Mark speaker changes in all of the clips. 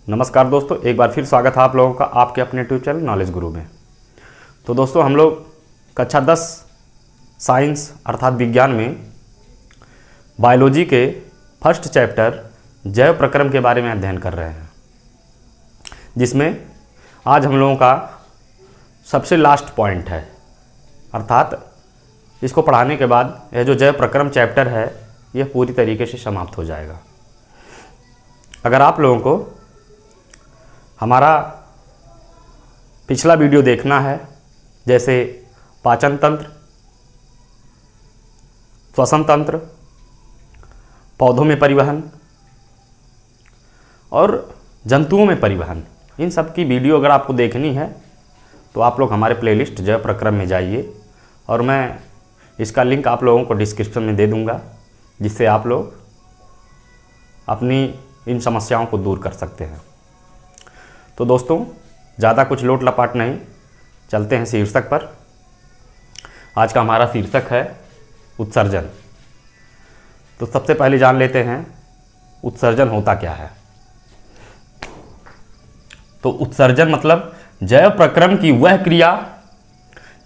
Speaker 1: नमस्कार दोस्तों, एक बार फिर स्वागत है आप लोगों का आपके अपने यूट्यूब चैनल नॉलेज गुरु में। तो दोस्तों, हम लोग कक्षा 10 साइंस अर्थात विज्ञान में बायोलॉजी के फर्स्ट चैप्टर जैव प्रक्रम के बारे में अध्ययन कर रहे हैं, जिसमें आज हम लोगों का सबसे लास्ट पॉइंट है। अर्थात इसको पढ़ाने के बाद यह जो जैव प्रक्रम चैप्टर है यह पूरी तरीके से समाप्त हो जाएगा। अगर आप लोगों को हमारा पिछला वीडियो देखना है, जैसे पाचन तंत्र, श्वसन तंत्र, पौधों में परिवहन और जंतुओं में परिवहन, इन सब की वीडियो अगर आपको देखनी है तो आप लोग हमारे प्लेलिस्ट जैव प्रक्रम में जाइए और मैं इसका लिंक आप लोगों को डिस्क्रिप्शन में दे दूंगा, जिससे आप लोग अपनी इन समस्याओं को दूर कर सकते हैं। तो दोस्तों, ज़्यादा कुछ लोट लपाट नहीं, चलते हैं शीर्षक पर। आज का हमारा शीर्षक है उत्सर्जन। तो सबसे पहले जान लेते हैं उत्सर्जन होता क्या है। तो उत्सर्जन मतलब जैव प्रक्रम की वह क्रिया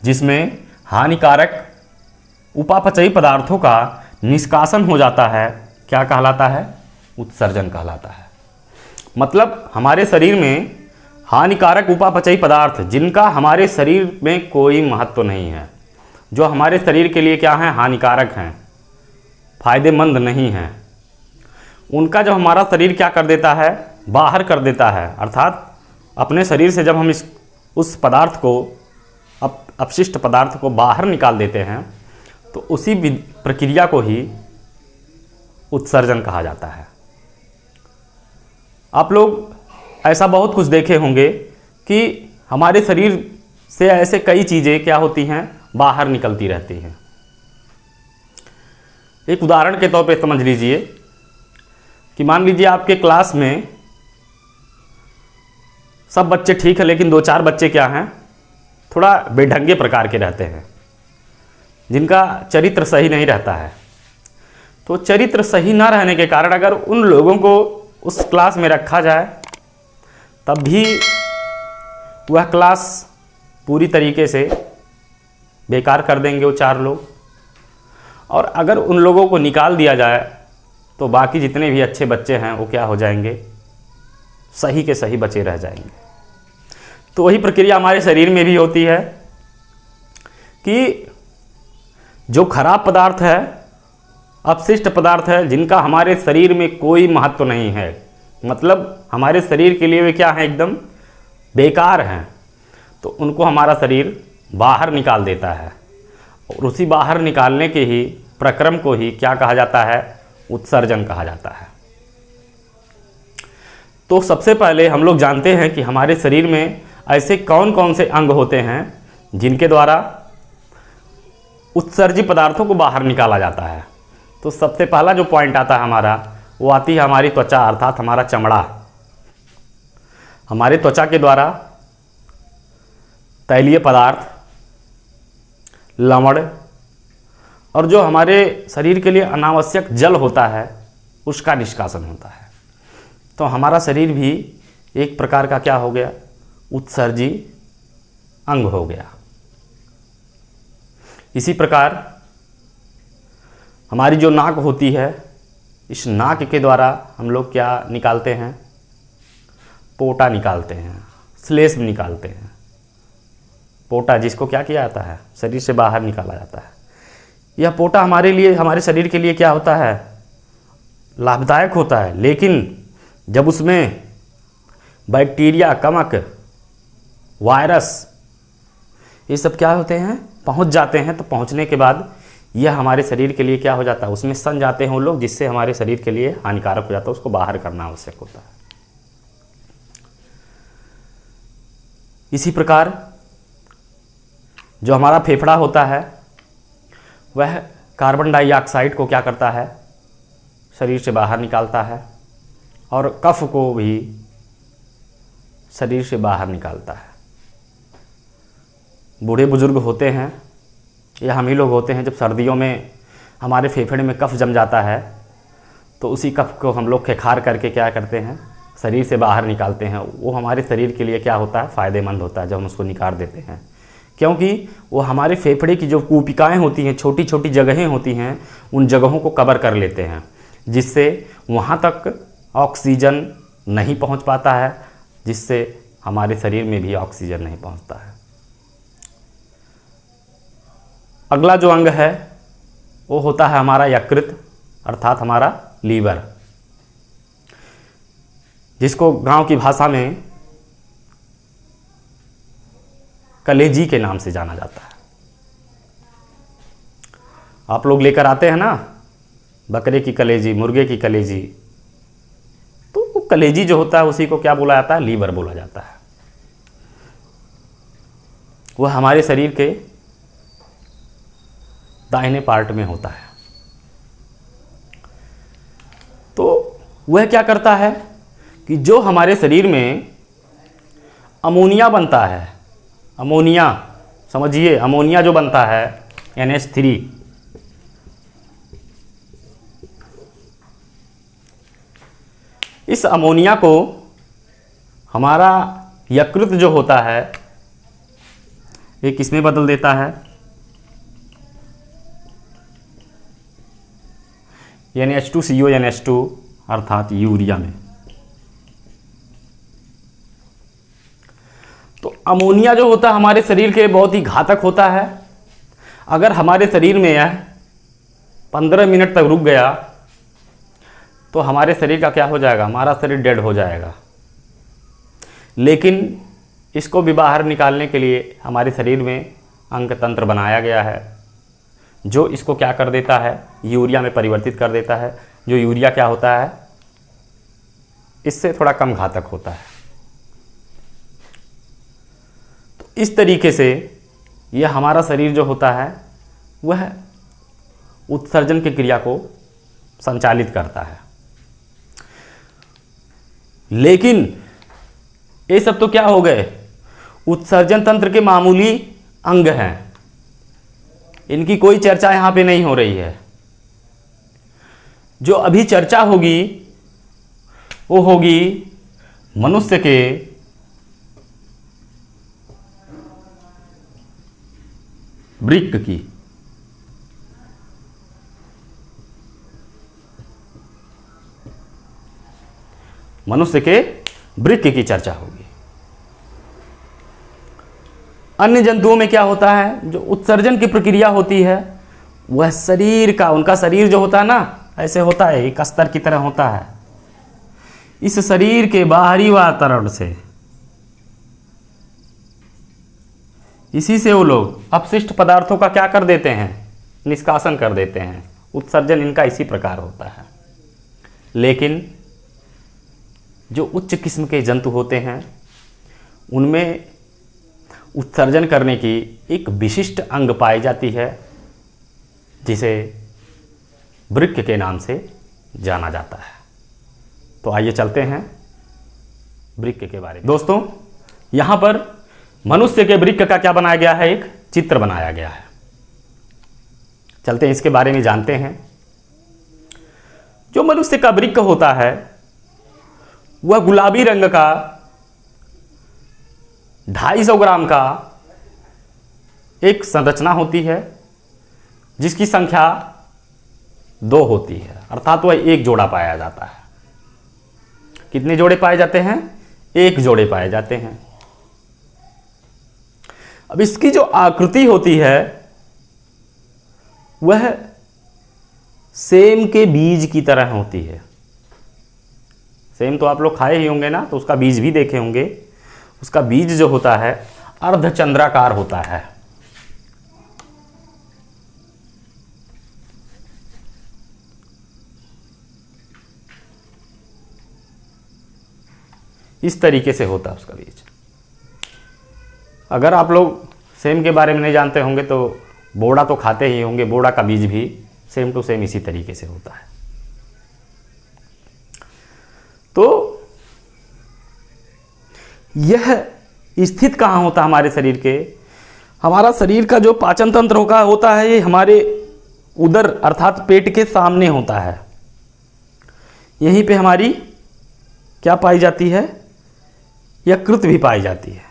Speaker 1: जिसमें हानिकारक उपापचयी पदार्थों का निष्कासन हो जाता है, क्या कहलाता है? उत्सर्जन कहलाता है। मतलब हमारे शरीर में हानिकारक उपापचयी पदार्थ जिनका हमारे शरीर में कोई महत्व नहीं है, जो हमारे शरीर के लिए क्या हैं? हानिकारक हैं, फायदेमंद नहीं हैं, उनका जब हमारा शरीर क्या कर देता है? बाहर कर देता है। अर्थात अपने शरीर से जब हम उस पदार्थ को, अपशिष्ट पदार्थ को बाहर निकाल देते हैं, तो उसी प्रक्रिया को ही उत्सर्जन कहा जाता है। आप लोग ऐसा बहुत कुछ देखे होंगे कि हमारे शरीर से ऐसे कई चीज़ें क्या होती हैं? बाहर निकलती रहती हैं। एक उदाहरण के तौर पे समझ लीजिए कि मान लीजिए आपके क्लास में सब बच्चे ठीक है, लेकिन 2-4 बच्चे क्या हैं? थोड़ा बेढंगे प्रकार के रहते हैं, जिनका चरित्र सही नहीं रहता है। तो चरित्र सही ना रहने के कारण अगर उन लोगों को उस क्लास में रखा जाए, तब भी वह क्लास पूरी तरीके से बेकार कर देंगे वो 4 लोग। और अगर उन लोगों को निकाल दिया जाए तो बाकी जितने भी अच्छे बच्चे हैं वो क्या हो जाएंगे? सही के सही बचे रह जाएंगे। तो वही प्रक्रिया हमारे शरीर में भी होती है कि जो खराब पदार्थ है, अपशिष्ट पदार्थ है, जिनका हमारे शरीर में कोई महत्व नहीं है, मतलब हमारे शरीर के लिए वे क्या हैं? एकदम बेकार हैं, तो उनको हमारा शरीर बाहर निकाल देता है। और उसी बाहर निकालने के ही प्रक्रम को ही क्या कहा जाता है? उत्सर्जन कहा जाता है। तो सबसे पहले हम लोग जानते हैं कि हमारे शरीर में ऐसे कौन कौन से अंग होते हैं जिनके द्वारा उत्सर्जित पदार्थों को बाहर निकाला जाता है। तो सबसे पहला जो पॉइंट आता है हमारा, वो आती है हमारी त्वचा, अर्थात हमारा चमड़ा। हमारे त्वचा के द्वारा तैलीय पदार्थ, लवण और जो हमारे शरीर के लिए अनावश्यक जल होता है, उसका निष्कासन होता है। तो हमारा शरीर भी एक प्रकार का क्या हो गया? उत्सर्जी अंग हो गया। इसी प्रकार हमारी जो नाक होती है, इस नाक के द्वारा हम लोग क्या निकालते हैं? पोटा निकालते हैं, श्लेष्म निकालते हैं। पोटा जिसको क्या किया जाता है? शरीर से बाहर निकाला जाता है। यह पोटा हमारे लिए, हमारे शरीर के लिए क्या होता है? लाभदायक होता है। लेकिन जब उसमें बैक्टीरिया, कवक, वायरस, ये सब क्या होते हैं? पहुंच जाते हैं। तो पहुंचने के बाद यह हमारे शरीर के लिए क्या हो जाता है? उसमें सन जाते हैं वो लोग, जिससे हमारे शरीर के लिए हानिकारक हो जाता है, उसको बाहर करना आवश्यक होता है। इसी प्रकार जो हमारा फेफड़ा होता है, वह कार्बन डाइऑक्साइड को क्या करता है? शरीर से बाहर निकालता है, और कफ को भी शरीर से बाहर निकालता है। बूढ़े बुजुर्ग होते हैं या हम ही लोग होते हैं, जब सर्दियों में हमारे फेफड़े में कफ जम जाता है, तो उसी कफ को हम लोग खेखार करके क्या करते हैं? शरीर से बाहर निकालते हैं वो हमारे शरीर के लिए क्या होता है, फ़ायदेमंद होता है जब हम उसको निकाल देते हैं, क्योंकि वो हमारे फेफड़े की जो कूपिकाएँ होती हैं, छोटी छोटी जगहें होती हैं, उन जगहों को कवर कर लेते हैं, जिससे वहाँ तक ऑक्सीजन नहीं पहुँच पाता है, जिससे हमारे शरीर में भी ऑक्सीजन नहीं पहुँचता है। अगला जो अंग है वो होता है हमारा यकृत, अर्थात हमारा लीवर, जिसको गांव की भाषा में कलेजी के नाम से जाना जाता है। आप लोग लेकर आते हैं ना बकरे की कलेजी, मुर्गे की कलेजी, तो वो कलेजी जो होता है उसी को क्या बोला जाता है, लीवर बोला जाता है। वह हमारे शरीर के दाहिने पार्ट में होता है। तो वह क्या करता है कि जो हमारे शरीर में अमोनिया बनता है, अमोनिया समझिए, अमोनिया जो बनता है NH3, इस अमोनिया को हमारा यकृत जो होता है ये किसमें बदल देता है, NH2CO NH2 अर्थात यूरिया में। तो अमोनिया जो होता है हमारे शरीर के बहुत ही घातक होता है। अगर हमारे शरीर में यह 15 मिनट तक रुक गया तो हमारे शरीर का क्या हो जाएगा, हमारा शरीर डेड हो जाएगा। लेकिन इसको भी बाहर निकालने के लिए हमारे शरीर में अंग तंत्र बनाया गया है जो इसको क्या कर देता है, यूरिया में परिवर्तित कर देता है। जो यूरिया क्या होता है, इससे थोड़ा कम घातक होता है। तो इस तरीके से यह हमारा शरीर जो होता है वह उत्सर्जन की क्रिया को संचालित करता है। लेकिन ये सब तो क्या हो गए, उत्सर्जन तंत्र के मामूली अंग हैं, इनकी कोई चर्चा यहाँ पे नहीं हो रही है। जो अभी चर्चा होगी वो होगी मनुष्य के वृक्क की। मनुष्य के वृक्क की चर्चा होगी। अन्य जंतुओं में क्या होता है, जो उत्सर्जन की प्रक्रिया होती है वह शरीर का, उनका शरीर जो होता है ना ऐसे होता है, एक अस्तर की तरह होता है। इस शरीर के बाहरी वातावरण से, इसी से वो लोग अपशिष्ट पदार्थों का क्या कर देते हैं, निष्कासन कर देते हैं। उत्सर्जन इनका इसी प्रकार होता है। लेकिन जो उच्च किस्म के जंतु होते हैं उनमें उत्सर्जन करने की एक विशिष्ट अंग पाई जाती है जिसे वृक्क के नाम से जाना जाता है। तो आइए चलते हैं वृक्क के बारे में। दोस्तों यहाँ पर मनुष्य के वृक्क का क्या बनाया गया है, एक चित्र बनाया गया है। चलते हैं इसके बारे में जानते हैं। जो मनुष्य का वृक्क होता है वह गुलाबी रंग का 250 ग्राम का एक संरचना होती है जिसकी संख्या 2 होती है, अर्थात वह एक जोड़ा पाया जाता है। कितने जोड़े पाए जाते हैं, 1 जोड़े पाए जाते हैं। अब इसकी जो आकृति होती है वह सेम के बीज की तरह होती है। सेम तो आप लोग खाए ही होंगे ना, तो उसका बीज भी देखे होंगे। उसका बीज जो होता है अर्धचंद्राकार होता है। इस तरीके से होता है उसका बीज। अगर आप लोग सेम के बारे में नहीं जानते होंगे तो बोड़ा तो खाते ही होंगे, बोड़ा का बीज भी सेम टू सेम इसी तरीके से होता है। तो यह स्थित कहाँ होता है हमारे शरीर के, हमारा शरीर का जो पाचन तंत्र होता है ये हमारे उदर अर्थात पेट के सामने होता है। यहीं पे हमारी क्या पाई जाती है? यकृत भी पाई जाती है।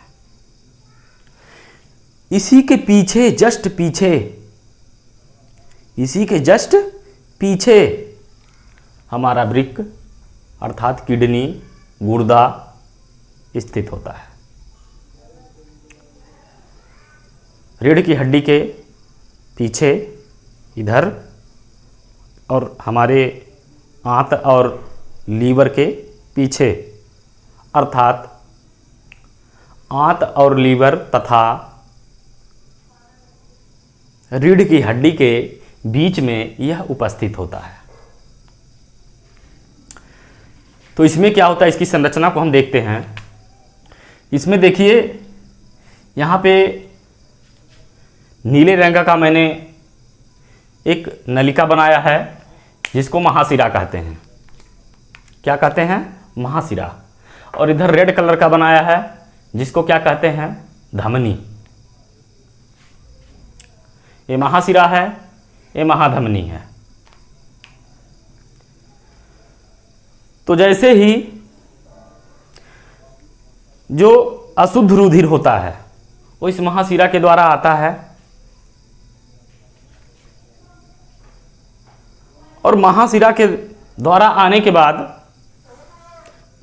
Speaker 1: इसी के पीछे, जस्ट पीछे, इसी के जस्ट पीछे हमारा वृक्क अर्थात किडनी, गुर्दा स्थित होता है। रीढ़ की हड्डी के पीछे इधर और हमारे आंत और लीवर के पीछे अर्थात आंत और लीवर तथा रीढ़ की हड्डी के बीच में यह उपस्थित होता है। तो इसमें क्या होता है, इसकी संरचना को हम देखते हैं। इसमें देखिए यहाँ पे नीले रंग का मैंने एक नलिका बनाया है जिसको महाशिरा कहते हैं। क्या कहते हैं? महाशिरा। और इधर रेड कलर का बनाया है जिसको क्या कहते हैं? धमनी। ये महाशिरा है, ये महाधमनी है। तो जैसे ही जो अशुद्ध रुधिर होता है वो इस महाशिरा के द्वारा आता है और महाशिरा के द्वारा आने के बाद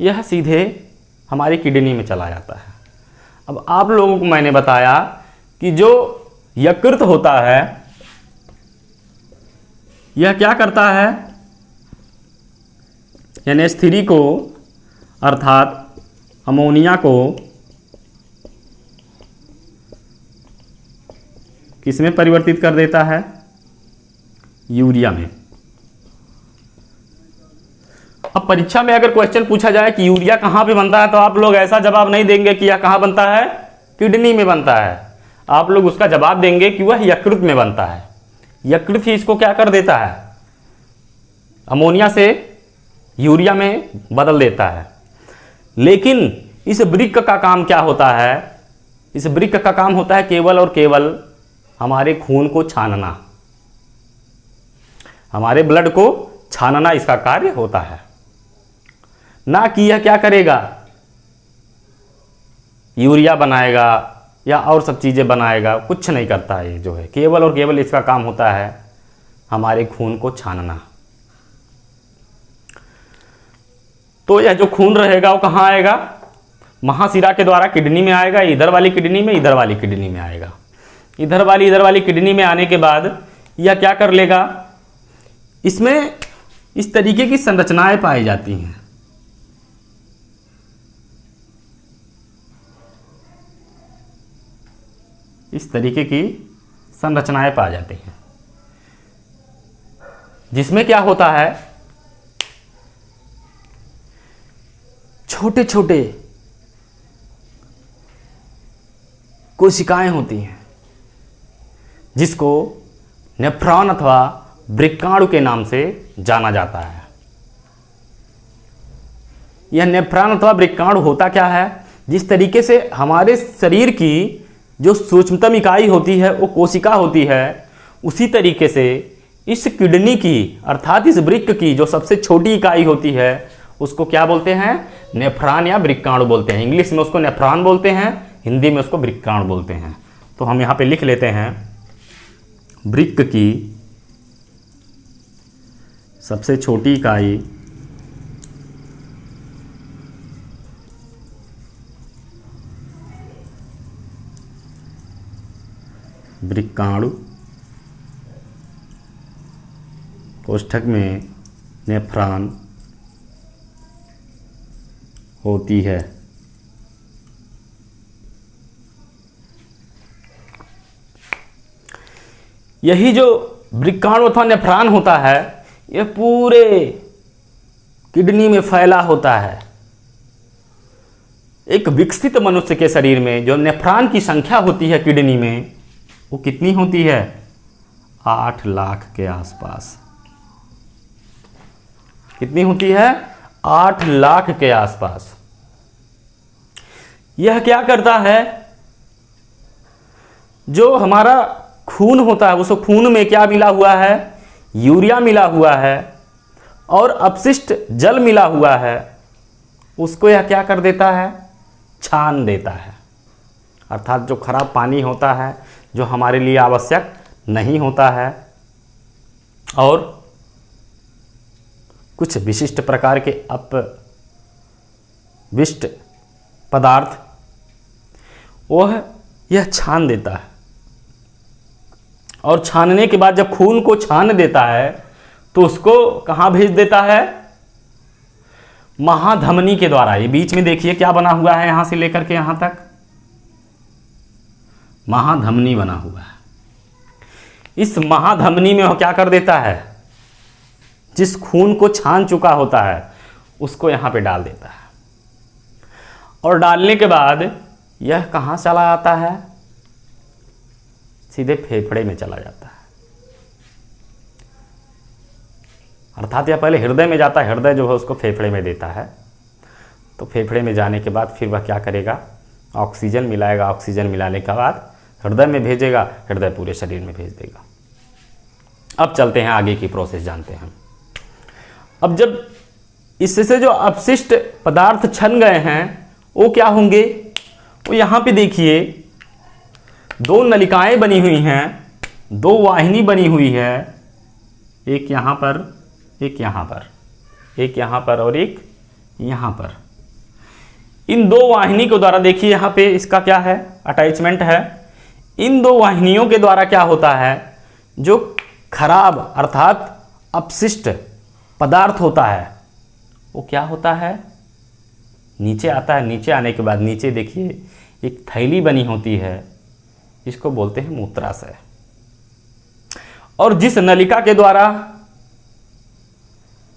Speaker 1: यह सीधे हमारी किडनी में चला जाता है। अब आप लोगों को मैंने बताया कि जो यकृत होता है यह क्या करता है, NH3 को अर्थात अमोनिया को किसमें परिवर्तित कर देता है? यूरिया में। अब परीक्षा में अगर क्वेश्चन पूछा जाए कि यूरिया कहाँ पे बनता है तो आप लोग ऐसा जवाब नहीं देंगे कि यह कहाँ बनता है, किडनी में बनता है। आप लोग उसका जवाब देंगे कि वह यकृत में बनता है। यकृत ही इसको क्या कर देता है, अमोनिया से यूरिया में बदल देता है। लेकिन इस वृक्क का काम क्या होता है? इस वृक्क का काम होता है केवल और केवल हमारे खून को छानना, हमारे ब्लड को छानना इसका कार्य होता है। ना कि यह क्या करेगा, यूरिया बनाएगा या और सब चीज़ें बनाएगा, कुछ नहीं करता है। ये जो है केवल और केवल इसका काम होता है हमारे खून को छानना। तो यह जो खून रहेगा वो कहाँ आएगा? महाशिरा के द्वारा किडनी में आएगा। इधर वाली किडनी में, इधर वाली किडनी में आएगा। इधर वाली किडनी में आने के बाद यह क्या कर लेगा, इसमें इस तरीके की संरचनाएं पाई जाती हैं। इस तरीके की संरचनाएं पाई जाती हैं जिसमें क्या होता है, छोटे छोटे कोशिकाएं होती हैं जिसको नेफ्रॉन अथवा वृक्काणु के नाम से जाना जाता है। यह नेफ्रॉन अथवा वृक्काणु होता क्या है, जिस तरीके से हमारे शरीर की जो सूक्ष्मतम इकाई होती है वो कोशिका होती है, उसी तरीके से इस किडनी की अर्थात इस वृक्क की जो सबसे छोटी इकाई होती है उसको क्या बोलते हैं, नेफ्रॉन या वृक्काणु बोलते हैं। इंग्लिश में उसको नेफ्रॉन बोलते हैं, हिंदी में उसको वृक्काणु बोलते हैं। तो हम यहाँ पे लिख लेते हैं, वृक्क की सबसे छोटी इकाई वृक्काणु, कोष्ठक में नेफ्रॉन होती है। यही जो वृक्काणु अथवा नेफ्रॉन होता है यह पूरे किडनी में फैला होता है। एक विकसित मनुष्य के शरीर में जो नेफ्रॉन की संख्या होती है किडनी में वो कितनी होती है, 8 लाख के आसपास। कितनी होती है, 8 लाख के आसपास। यह क्या करता है, जो हमारा खून होता है उस खून में क्या मिला हुआ है, यूरिया मिला हुआ है और अपशिष्ट जल मिला हुआ है। उसको यह क्या कर देता है, छान देता है। अर्थात जो खराब पानी होता है, जो हमारे लिए आवश्यक नहीं होता है, और कुछ विशिष्ट प्रकार के अपविष्ट पदार्थ, वह यह छान देता है। और छानने के बाद जब खून को छान देता है तो उसको कहाँ भेज देता है, महाधमनी के द्वारा। ये बीच में देखिए क्या बना हुआ है, यहां से लेकर के यहां तक महाधमनी बना हुआ है। इस महाधमनी में वह क्या कर देता है, जिस खून को छान चुका होता है उसको यहां पे डाल देता है। और डालने के बाद यह कहां चला आता है, सीधे फेफड़े में चला जाता है। अर्थात यह पहले हृदय में जाता है, हृदय जो है उसको फेफड़े में देता है। तो फेफड़े में जाने के बाद फिर वह क्या करेगा, ऑक्सीजन मिलाएगा। ऑक्सीजन मिलाने के बाद हृदय में भेजेगा, हृदय पूरे शरीर में भेज देगा। अब चलते हैं आगे की प्रोसेस जानते हैं। अब जब इससे जो अपशिष्ट पदार्थ छन गए हैं वो क्या होंगे, वो यहाँ पे देखिए दो नलिकाएं बनी हुई हैं, दो वाहिनी बनी हुई है, एक यहाँ पर, एक यहाँ पर, एक यहाँ पर और एक यहाँ पर। इन दो वाहिनी के द्वारा देखिए यहाँ पे इसका क्या है, अटैचमेंट है। इन दो वाहिनियों के द्वारा क्या होता है, जो खराब अर्थात अपशिष्ट पदार्थ होता है वो क्या होता है, नीचे आता है। नीचे आने के बाद नीचे देखिए एक थैली बनी होती है, इसको बोलते हैं मूत्राशय। और जिस नलिका के द्वारा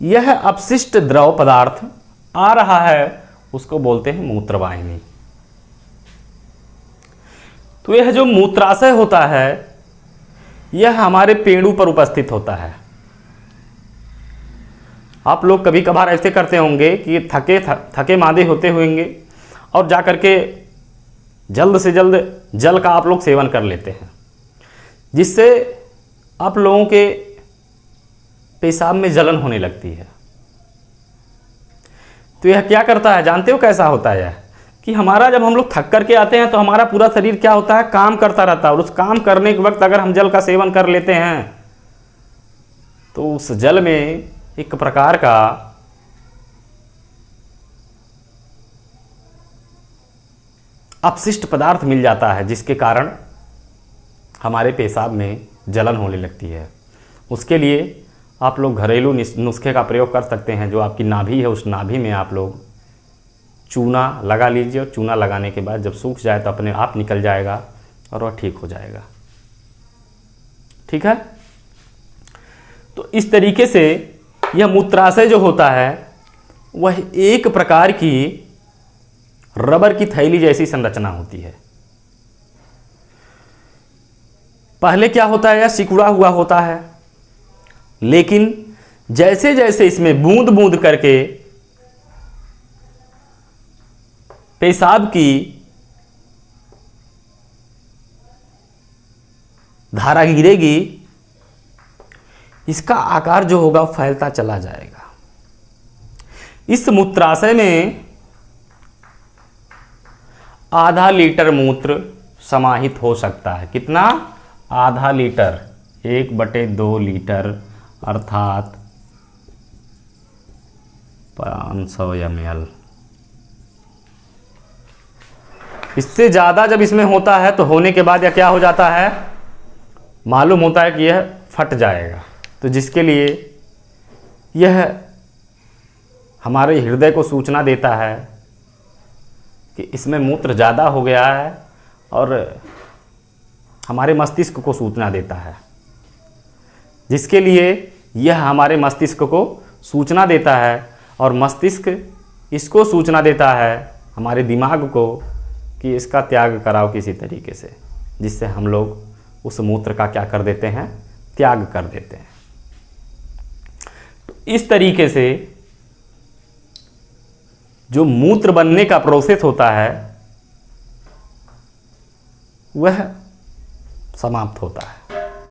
Speaker 1: यह अपशिष्ट द्रव पदार्थ आ रहा है उसको बोलते हैं मूत्रवाहिनी। तो यह जो मूत्राशय होता है यह हमारे पेड़ों पर उपस्थित होता है। आप लोग कभी कभार ऐसे करते होंगे कि थके मादे होते होंगे और जाकर के जल्द से जल्द जल का आप लोग सेवन कर लेते हैं, जिससे आप लोगों के पेशाब में जलन होने लगती है। तो यह क्या करता है जानते हो कैसा होता है, कि हमारा जब हम लोग थक करके आते हैं तो हमारा पूरा शरीर क्या होता है, काम करता रहता है। और उस काम करने के वक्त अगर हम जल का सेवन कर लेते हैं तो उस जल में एक प्रकार का अपशिष्ट पदार्थ मिल जाता है, जिसके कारण हमारे पेशाब में जलन होने लगती है। उसके लिए आप लोग घरेलू नुस्खे का प्रयोग कर सकते हैं। जो आपकी नाभि है उस नाभि में आप लोग चूना लगा लीजिए, और चूना लगाने के बाद जब सूख जाए तो अपने आप निकल जाएगा और वह ठीक हो जाएगा। ठीक है, तो इस तरीके से यह मूत्राशय जो होता है वह एक प्रकार की रबर की थैली जैसी संरचना होती है। पहले क्या होता है, यह सिकुड़ा हुआ होता है, लेकिन जैसे जैसे इसमें बूंद बूंद करके पेशाब की धारा गिरेगी, इसका आकार जो होगा फैलता चला जाएगा। इस मूत्राशय में आधा लीटर मूत्र समाहित हो सकता है। कितना, आधा लीटर, 1/2 लीटर अर्थात 500 ml। इससे ज़्यादा जब इसमें होता है तो होने के बाद यह क्या हो जाता है, मालूम होता है कि यह फट जाएगा। तो जिसके लिए यह हमारे हृदय को सूचना देता है कि इसमें मूत्र ज़्यादा हो गया है, और हमारे मस्तिष्क को सूचना देता है, जिसके लिए यह हमारे मस्तिष्क को सूचना देता है, और मस्तिष्क इसको सूचना देता है हमारे दिमाग को कि इसका त्याग कराओ किसी तरीके से, जिससे हम लोग उस मूत्र का क्या कर देते हैं, त्याग कर देते हैं। तो इस तरीके से जो मूत्र बनने का प्रोसेस होता है वह समाप्त होता है।